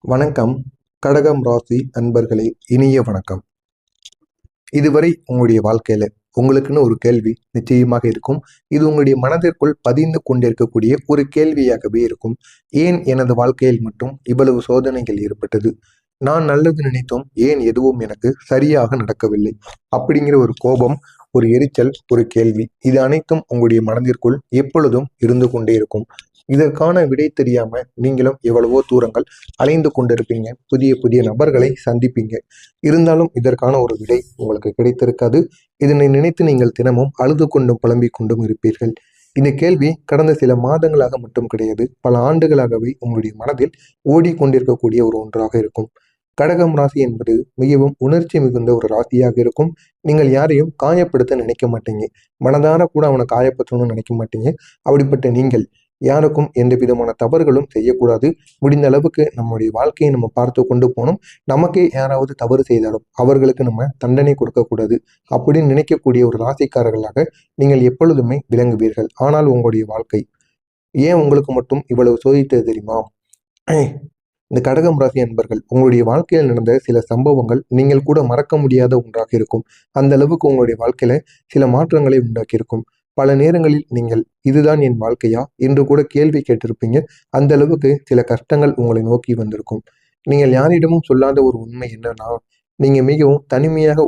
வணக்கம். கடகம் ராசி அன்பர்களே, இனிய வணக்கம். இதுவரை உங்களுடைய வாழ்க்கையில உங்களுக்குன்னு ஒரு கேள்வி நிச்சயமாக இருக்கும். இது உங்களுடைய மனதிற்குள் பதிந்து கொண்டிருக்கக்கூடிய ஒரு கேள்வியாகவே இருக்கும். ஏன் எனது வாழ்க்கையில் மட்டும் இவ்வளவு சோதனைகள் ஏற்பட்டது? நான் நல்லது நினைத்தும் ஏன் எதுவும் எனக்கு சரியாக நடக்கவில்லை? அப்படிங்கிற ஒரு கோபம், ஒரு எரிச்சல், ஒரு கேள்வி, இது அனைத்தும் உங்களுடைய மனதிற்குள் எப்பொழுதும் இருந்து கொண்டே இருக்கும். இதற்கான விடை தெரியாம நீங்களும் எவ்வளவோ தூரங்கள் அலைந்து கொண்டிருப்பீங்க. புதிய புதிய நபர்களை சந்திப்பீங்க. இருந்தாலும் இதற்கான ஒரு விடை உங்களுக்கு கிடைத்திருக்காது. இதனை நினைத்து நீங்கள் தினமும் அழுது கொண்டும் புலம்பிக் கொண்டும் இருப்பீர்கள். இந்த கேள்வி கடந்த சில மாதங்களாக மட்டும் கிடையாது, பல ஆண்டுகளாகவே உங்களுடைய மனதில் ஓடிக்கொண்டிருக்கக்கூடிய ஒரு ஒன்றாக இருக்கும். கடகம் ராசி என்பது மிகவும் உணர்ச்சி மிகுந்த ஒரு ராசியாக இருக்கும். நீங்கள் யாரையும் காயப்படுத்த நினைக்க மாட்டீங்க. மனதார கூட அவனை காயப்படுத்தணும்னு நினைக்க மாட்டீங்க. அப்படிப்பட்ட நீங்கள் யாருக்கும் எந்த விதமான தவறுகளும் செய்யக்கூடாது. முடிந்த அளவுக்கு நம்முடைய வாழ்க்கையை நம்ம பார்த்து கொண்டு போகணும். நமக்கே யாராவது தவறு செய்தாலும் அவர்களுக்கு நம்ம தண்டனை கொடுக்கக்கூடாது அப்படின்னு நினைக்கக்கூடிய ஒரு ராசிக்காரர்களாக நீங்கள் எப்பொழுதுமே விளங்குவீர்கள். ஆனால் உங்களுடைய வாழ்க்கை ஏன் உங்களுக்கு மட்டும் இவ்வளவு சோதித்தது தெரியுமா? இந்த கடகம் ராசி அன்பர்கள், உங்களுடைய வாழ்க்கையில் நடந்த சில சம்பவங்கள் நீங்கள் கூட மறக்க முடியாத ஒன்றாக இருக்கும். அந்த அளவுக்கு உங்களுடைய வாழ்க்கையில சில மாற்றங்களை உண்டாக்கியிருக்கும். பல நேரங்களில் நீங்கள் இதுதான் என் வாழ்க்கையா என்று கூட கேள்வி கேட்டிருப்பீங்க. அந்த அளவுக்கு சில கஷ்டங்கள் உங்களை நோக்கி வந்திருக்கும். நீங்கள் யாரிடமும் சொல்லாத ஒரு உண்மை என்னன்னா, நீங்க மிகவும் தனிமையாக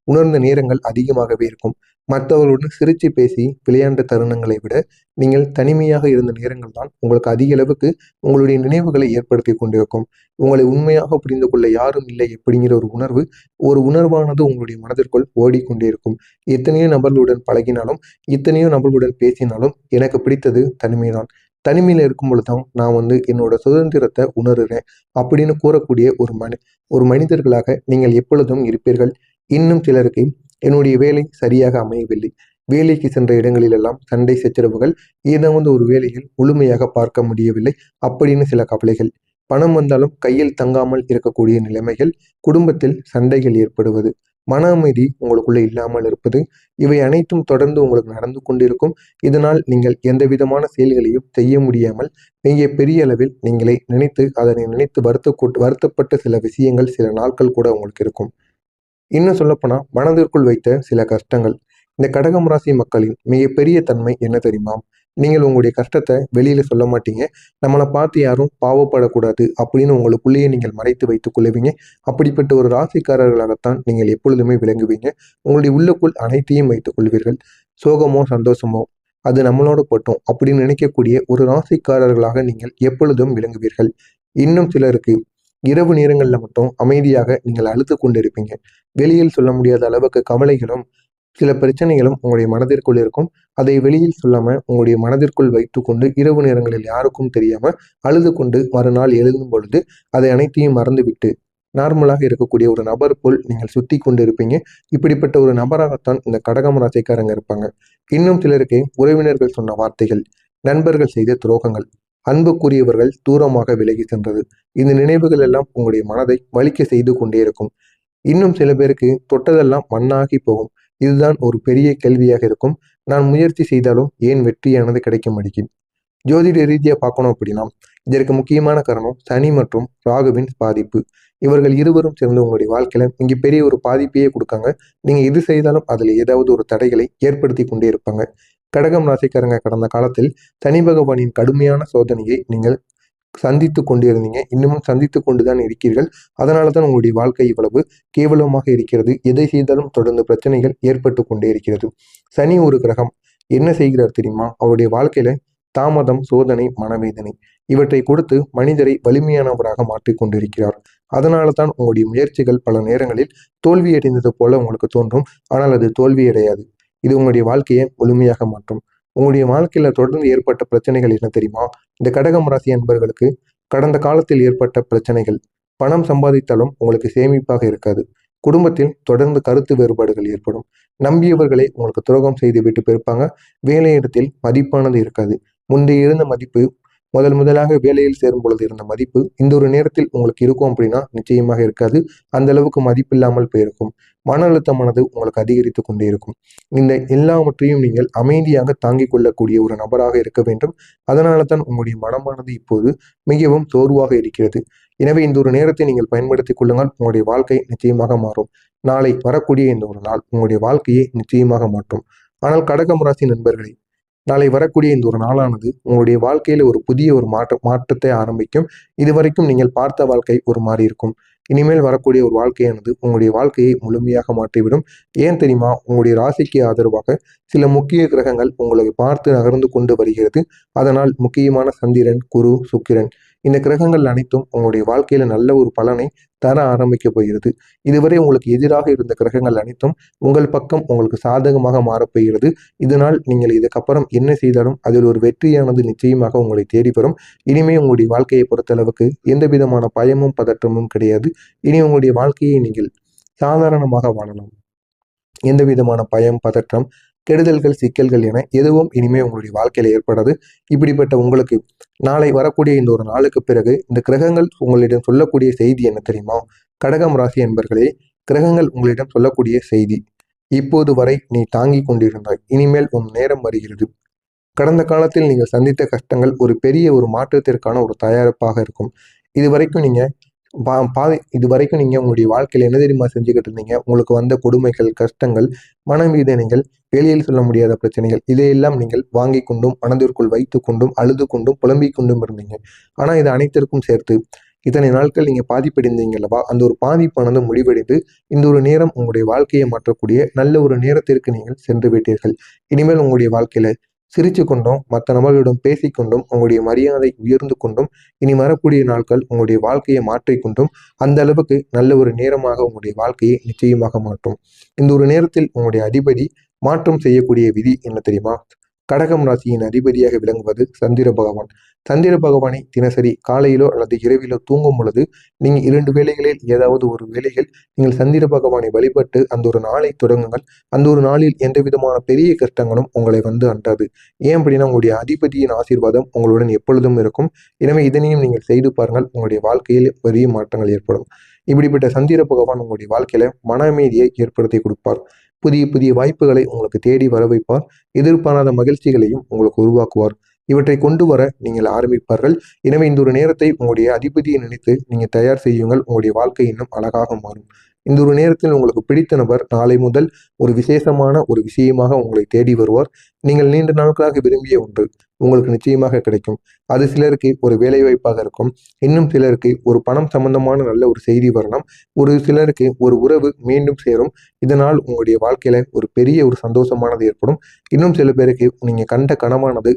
உணர்ந்த நேரங்கள் அதிகமாகவே இருக்கும். மற்றவர்களுடன் சிரிச்சு பேசி விளையாண்ட தருணங்களை விட நீங்கள் தனிமையாக இருந்த நேரங்கள் தான் உங்களுக்கு அதிக அளவுக்கு உங்களுடைய நினைவுகளை ஏற்படுத்தி கொண்டிருக்கும். உங்களை உண்மையாக புரிந்து கொள்ள யாரும் இல்லை அப்படிங்கிற ஒரு உணர்வானது உங்களுடைய மனதிற்குள் ஓடிக்கொண்டே இருக்கும். எத்தனையோ நபர்களுடன் பழகினாலும், எத்தனையோ நபர்களுடன் பேசினாலும் எனக்கு பிடித்தது தனிமைதான். தனிமையில இருக்கும் பொழுதுதான் நான் என்னோட சுதந்திரத்தை உணர்றேன் அப்படின்னு கூறக்கூடிய ஒரு மனிதர்களாக நீங்கள் எப்பொழுதும் இருப்பீர்கள். இன்னும் சிலருக்கு என்னுடைய வேலை சரியாக அமையவில்லை. வேலைக்கு சென்ற இடங்களிலெல்லாம் சண்டை சச்சரவுகள், ஏதாவது ஒரு வேலையில் முழுமையாக பார்க்க முடியவில்லை அப்படின்னு சில கவலைகள். பணம் வந்தாலும் கையில் தங்காமல் இருக்கக்கூடிய நிலைமைகள், குடும்பத்தில் சண்டைகள் ஏற்படுவது, மன அமைதி உங்களுக்குள்ள இல்லாமல் இருப்பது, இவை அனைத்தும் தொடர்ந்து உங்களுக்கு நடந்து கொண்டிருக்கும். இதனால் நீங்கள் எந்த விதமான செயல்களையும் செய்ய முடியாமல் மிக பெரிய அளவில் நீங்களே அதனை நினைத்து வருத்தப்பட்ட சில விஷயங்கள், சில நாட்கள் கூட உங்களுக்கு இருக்கும். இன்னும் சொல்லப்போனா மனதிற்குள் வைத்த சில கஷ்டங்கள். இந்த கடகம் ராசி மக்களின் மிகப்பெரிய தன்மை என்ன தெரியுமா? நீங்கள் உங்களுடைய கஷ்டத்தை வெளியில சொல்ல மாட்டீங்க. நம்மளை பார்த்து யாரும் பாவப்படக்கூடாது அப்படின்னு உங்களுக்குள்ளேயே நீங்கள் மறைத்து வைத்துக் கொள்ளுவீங்க. அப்படிப்பட்ட ஒரு ராசிக்காரர்களாகத்தான் நீங்கள் எப்பொழுதுமே விளங்குவீங்க. உங்களுடைய உள்ளுக்குள் அனைத்தையும் வைத்துக் கொள்வீர்கள். சோகமோ சந்தோஷமோ அது நம்மளோட பட்டும் அப்படின்னு நினைக்கக்கூடிய ஒரு ராசிக்காரர்களாக நீங்கள் எப்பொழுதும் விளங்குவீர்கள். இன்னும் சிலருக்கு இரவு நேரங்களில் மட்டும் அமைதியாக நீங்கள் அழுத்து கொண்டிருப்பீங்க. வெளியில் சொல்ல முடியாத அளவுக்கு கவலைகளும் சில பிரச்சனைகளும் உங்களுடைய மனதிற்குள் இருக்கும். அதை வெளியில் சொல்லாம உங்களுடைய மனதிற்குள் வைத்துக்கொண்டு இரவு நேரங்களில் யாருக்கும் தெரியாம அழுது கொண்டு மறுநாள் எழுதும் பொழுது அதை அனைத்தையும் மறந்துவிட்டு நார்மலாக இருக்கக்கூடிய ஒரு நபர் போல் நீங்கள் சுத்தி கொண்டு இருப்பீங்க. இப்படிப்பட்ட ஒரு நபராகத்தான் இந்த கடகம் ராசிக்காரங்க இருப்பாங்க. இன்னும் சிலருக்கு உறவினர்கள் சொன்ன வார்த்தைகள், நண்பர்கள் செய்த துரோகங்கள், அன்புக்குரியவர்கள் தூரமாக விலகி சென்றது, இந்த நினைவுகள் எல்லாம் உங்களுடைய மனதை வலிக்க செய்து கொண்டே இருக்கும். இன்னும் சில பேருக்கு தொட்டதெல்லாம் மண்ணாகி போகும். இதுதான் ஒரு பெரிய கேள்வியாக இருக்கும். நான் முயற்சி செய்தாலும் ஏன் வெற்றியானது கிடைக்க மாட்டேங்குது? ஜோதிட ரீதியா பார்க்கணும் அப்படின்னா, இதற்கு முக்கியமான காரணம் சனி மற்றும் ராகுவின் பாதிப்பு. இவர்கள் இருவரும் சேர்ந்து உங்களுடைய வாழ்க்கையில மிகப்பெரிய ஒரு பாதிப்பையே கொடுக்காங்க. நீங்க எது செய்தாலும் அதுல ஏதாவது ஒரு தடைகளை ஏற்படுத்தி கொண்டே இருப்பாங்க. கடகம் ராசிக்காரங்க கடந்த காலத்தில் சனி பகவானின் கடுமையான சோதனையை நீங்கள் சந்தித்து கொண்டிருந்தீங்க. இன்னமும் சந்தித்து கொண்டுதான் இருக்கிறீர்கள். அதனால தான் உங்களுடைய வாழ்க்கை இவ்வளவு கேவலமாக இருக்கிறது. எதை செய்தாலும் தொடர்ந்து பிரச்சனைகள் ஏற்பட்டு கொண்டே இருக்கிறது. சனி ஒரு கிரகம் என்ன செய்கிறார் தெரியுமா? அவருடைய வாழ்க்கையில தாமதம், சோதனை, மனவேதனை இவற்றை கொடுத்து மனிதரை வலிமையானவராக மாற்றிக் கொண்டிருக்கிறார். அதனால தான் உங்களுடைய முயற்சிகள் பல நேரங்களில் தோல்வியடைந்தது போல உங்களுக்கு தோன்றும். ஆனால் அது தோல்வியடையாது. இது உங்களுடைய வாழ்க்கையை முழுமையாக மாற்றும். உங்களுடைய வாழ்க்கையில தொடர்ந்து ஏற்பட்ட பிரச்சனைகள் என்ன தெரியுமா? இந்த கடகம் ராசி அன்பர்களுக்கு கடந்த காலத்தில் ஏற்பட்ட பிரச்சனைகள், பணம் சம்பாதித்தாலும் உங்களுக்கு சேமிப்பாக இருக்காது. குடும்பத்தில் தொடர்ந்து கருத்து வேறுபாடுகள் ஏற்படும். நம்பியவர்களை உங்களுக்கு துரோகம் செய்து விட்டு போயிருப்பாங்க. வேலையிடத்தில் மதிப்பானது இருக்காது. முந்தைய இருந்த மதிப்பு முதலாக வேலையில் சேரும் பொழுது இருந்த மதிப்பு இந்த ஒரு நேரத்தில் உங்களுக்கு இருக்கும் அப்படின்னா நிச்சயமாக இருக்காது. அந்த அளவுக்கு மதிப்பில்லாமல் போயிருக்கும். மன அழுத்தமானது உங்களுக்கு அதிகரித்து கொண்டே இருக்கும். இந்த எல்லாவற்றையும் நீங்கள் அமைதியாக தாங்கிக் கொள்ளக்கூடிய ஒரு நபராக இருக்க வேண்டும். அதனால தான் உங்களுடைய மனமானது இப்போது மிகவும் சோர்வாக இருக்கிறது. எனவே இந்த ஒரு நேரத்தை நீங்கள் பயன்படுத்திக் கொள்ளுங்கள். உங்களுடைய வாழ்க்கை நிச்சயமாக மாறும். நாளை வரக்கூடிய இந்த ஒரு நாள் உங்களுடைய வாழ்க்கையை நிச்சயமாக மாற்றும். ஆனால் கடகம் ராசி நண்பர்களே, நாளை வரக்கூடிய இந்த ஒரு நாளானது உங்களுடைய வாழ்க்கையில ஒரு புதிய ஒரு மாற்றத்தை ஆரம்பிக்கும். இதுவரைக்கும் நீங்கள் பார்த்த வாழ்க்கை ஒரு மாறி இருக்கும். இனிமேல் வரக்கூடிய ஒரு வாழ்க்கையானது உங்களுடைய வாழ்க்கையை முழுமையாக மாற்றிவிடும். ஏன் தெரியுமா? உங்களுடைய ராசிக்கு ஆதரவாக சில முக்கிய கிரகங்கள் உங்களை பார்த்து நகர்ந்து கொண்டு வருகிறது. அதனால் முக்கியமான சந்திரன், குரு, சுக்கிரன் இந்த கிரகங்கள் அனைத்தும் உங்களுடைய வாழ்க்கையில நல்ல ஒரு பலனை தர ஆரம்பிக்க போகிறது. இதுவரை உங்களுக்கு எதிராக இருந்த கிரகங்கள் அனைத்தும் உங்கள் பக்கம் உங்களுக்கு சாதகமாக மாறப்போகிறது. இதனால் நீங்கள் இதுக்கப்புறம் என்ன செய்தாலும் அதில் ஒரு வெற்றியானது நிச்சயமாக உங்களை தேடி வரும். இனிமே உங்களுடைய வாழ்க்கையை பொறுத்தளவுக்கு எந்த விதமான பயமும் பதற்றமும் கிடையாது. இனி உங்களுடைய வாழ்க்கையை நீங்கள் சாதாரணமாக வாழலாம். எந்த விதமான பயம், பதற்றம், கெடுதல்கள், சிக்கல்கள் என எதுவும் இனிமே உங்களுடைய வாழ்க்கையில ஏற்படாது. இப்படிப்பட்ட உங்களுக்கு நாளை வரக்கூடிய இந்த ஒரு நாளுக்கு பிறகு இந்த கிரகங்கள் உங்களிடம் சொல்லக்கூடிய செய்தி என்ன தெரியுமா? கடகம் ராசி என்பர்களே, கிரகங்கள் உங்களிடம் சொல்லக்கூடிய செய்தி, இப்போது வரை நீ தாங்கிக் கொண்டிருந்தாய், இனிமேல் உன் நேரம் வருகிறது. கடந்த காலத்தில் நீங்கள் சந்தித்த கஷ்டங்கள் ஒரு பெரிய ஒரு மாற்றத்திற்கான ஒரு தயாரிப்பாக இருக்கும். இதுவரைக்கும் நீங்க இதுவரைக்கும் நீங்க உங்களுடைய வாழ்க்கையில என்ன தெரியுமா செஞ்சுக்கிட்டு இருந்தீங்க? உங்களுக்கு வந்த கொடுமைகள், கஷ்டங்கள், மனவேதனைகள், வெளியில் சொல்ல முடியாத பிரச்சனைகள், இதையெல்லாம் நீங்கள் வாங்கி கொண்டும் மனதிற்குள் வைத்து கொண்டும் அழுது கொண்டும் புலம்பிக் கொண்டும் இருந்தீங்க. ஆனா இது அனைத்திற்கும் சேர்த்து இத்தனை நாட்கள் நீங்க பாதிப்படைந்தீங்க அல்லவா? அந்த ஒரு பாதிப்பானது முடிவடைந்து இந்த ஒரு நேரம் உங்களுடைய வாழ்க்கையை மாற்றக்கூடிய நல்ல ஒரு நேரத்திற்கு நீங்கள் சென்று விட்டீர்கள். இனிமேல் உங்களுடைய வாழ்க்கையில சிரிச்சு கொண்டும் மற்ற நபர்களிடம் பேசிக்கொண்டும் உங்களுடைய மரியாதை உயர்ந்து கொண்டும் இனி வரக்கூடிய நாட்கள் உங்களுடைய வாழ்க்கையை மாற்றிக்கொண்டும் அந்த அளவுக்கு நல்ல ஒரு நேரமாக உங்களுடைய வாழ்க்கையை நிச்சயமாக மாற்றும். இந்த ஒரு நேரத்தில் உங்களுடைய அதிபதி மாற்றம் செய்யக்கூடிய விதி என்ன தெரியுமா? கடகம் ராசியின் அதிபதியாக விளங்குவது சந்திர பகவான். சந்திர பகவானை தினசரி காலையிலோ அல்லது இரவிலோ தூங்கும் பொழுது நீங்க 2 வேளைகளில் ஏதாவது ஒரு வேளையில் நீங்கள் சந்திர பகவானை வழிபட்டு அந்த ஒரு நாளை தொடங்குங்கள். அந்த ஒரு நாளில் எந்த விதமான பெரிய கஷ்டங்களும் உங்களை வந்து அண்டாது. ஏன் அப்படின்னா உங்களுடைய அதிபதியின் ஆசீர்வாதம் உங்களுடன் எப்பொழுதும் இருக்கும். எனவே இதனையும் நீங்கள் செய்து பாருங்கள். உங்களுடைய வாழ்க்கையில் பெரிய மாற்றங்கள் ஏற்படும். இப்படிப்பட்ட சந்திர பகவான் உங்களுடைய வாழ்க்கையில மன அமைதியை ஏற்படுத்தி கொடுப்பார். புதிய புதிய வாய்ப்புகளை உங்களுக்கு தேடி வர வைப்பார். எதிர்பாராத மகிழ்ச்சிகளையும் உங்களுக்கு உருவாக்குவார். இவற்றை கொண்டு வர நீங்கள் ஆரம்பிப்பார்கள். எனவே இந்த ஒரு நேரத்தை உங்களுடைய அதிபதியை நினைத்து நீங்கள் தயார் செய்யுங்கள். உங்களுடைய வாழ்க்கை இன்னும் அழகாக மாறும். இந்த ஒரு நேரத்தில் உங்களுக்கு பிடித்த நபர் நாளை முதல் ஒரு விசேஷமான ஒரு விஷயமாக உங்களை தேடி வருவார். நீங்கள் நீண்ட நாட்களாக விரும்பிய ஒன்று உங்களுக்கு நிச்சயமாக கிடைக்கும். அது சிலருக்கு ஒரு வேலை வாய்ப்பாக இருக்கும். இன்னும் சிலருக்கு ஒரு பணம் சம்பந்தமான நல்ல ஒரு செய்தி வரலாம். ஒரு சிலருக்கு ஒரு உறவு மீண்டும் சேரும். இதனால் உங்களுடைய வாழ்க்கையில ஒரு பெரிய ஒரு சந்தோஷமானது ஏற்படும். இன்னும் சில பேருக்கு நீங்க கண்ட கனவானது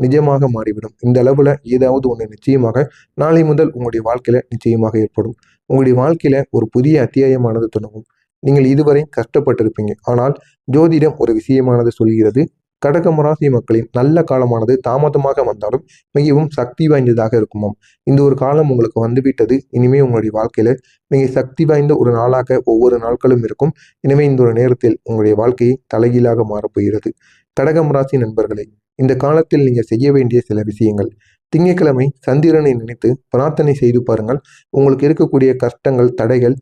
நிஜமாக மாறிவிடும். இந்த அளவுல ஏதாவது ஒன்று நிச்சயமாக நாளை முதல் உங்களுடைய வாழ்க்கையில நிச்சயமாக ஏற்படும். உங்களுடைய வாழ்க்கையில ஒரு புதிய அத்தியாயமானது தொடங்கும். நீங்கள் இதுவரை கஷ்டப்பட்டிருப்பீங்க. ஆனால் ஜோதிடம் ஒரு விஷயமானது சொல்கிறது, கடகம் ராசி மக்களின் நல்ல காலமானது தாமதமாக வந்தாலும் மிகவும் சக்தி வாய்ந்ததாக இருக்குமாம். இந்த ஒரு காலம் உங்களுக்கு வந்துவிட்டது. இனிமே உங்களுடைய வாழ்க்கையில மிக சக்தி வாய்ந்த ஒரு நாளாக ஒவ்வொரு நாட்களும் இருக்கும். எனவே இந்த ஒரு நேரத்தில் உங்களுடைய வாழ்க்கையை தலைகீழாக மாறப்போகிறது. கடகம் ராசி நண்பர்களே, இந்த காலத்தில் நீங்க செய்ய வேண்டிய சில விஷயங்கள். திங்கட்கிழமை சந்திரனை நினைத்து பிரார்த்தனை செய்து பாருங்கள். உங்களுக்கு இருக்கக்கூடிய கஷ்டங்கள், தடைகள்,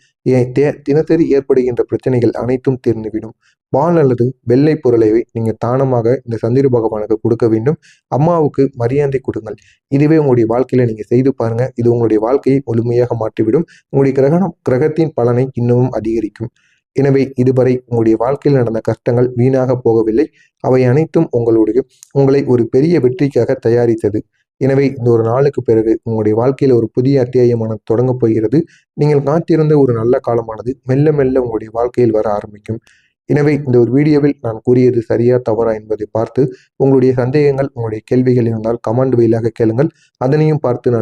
தினசரி ஏற்படுகின்ற பிரச்சனைகள் அனைத்தும் தீர்ந்துவிடும். பால் அல்லது வெள்ளை பொருளை நீங்க தானமாக இந்த சந்திர பகவானுக்கு கொடுக்க வேண்டும். அம்மாவுக்கு மரியாதை கொடுங்கள். இதுவே உங்களுடைய வாழ்க்கையில நீங்க செய்து பாருங்க. இது உங்களுடைய வாழ்க்கையை முழுமையாக மாற்றிவிடும். உங்களுடைய கிரகத்தின் பலனை இன்னமும் அதிகரிக்கும். எனவே இதுவரை உங்களுடைய வாழ்க்கையில் நடந்த கஷ்டங்கள் வீணாக போகவில்லை. அவை அனைத்தும் உங்களை ஒரு பெரிய வெற்றிக்காக தயாரித்தது. எனவே இந்த ஒரு நாளுக்கு பிறகு உங்களுடைய வாழ்க்கையில ஒரு புதிய அத்தியாயமானது தொடங்கப் போகிறது. நீங்கள் காத்திருந்த ஒரு நல்ல காலமானது மெல்ல மெல்ல உங்களுடைய வாழ்க்கையில் வர ஆரம்பிக்கும். எனவே இந்த ஒரு வீடியோவில் நான் கூறியது சரியா தவறா என்பதை பார்த்து உங்களுடைய சந்தேகங்கள், உங்களுடைய கேள்விகள் இருந்தால் கமெண்ட் வாயிலாக கேளுங்கள். அதனையும் பார்த்து நான்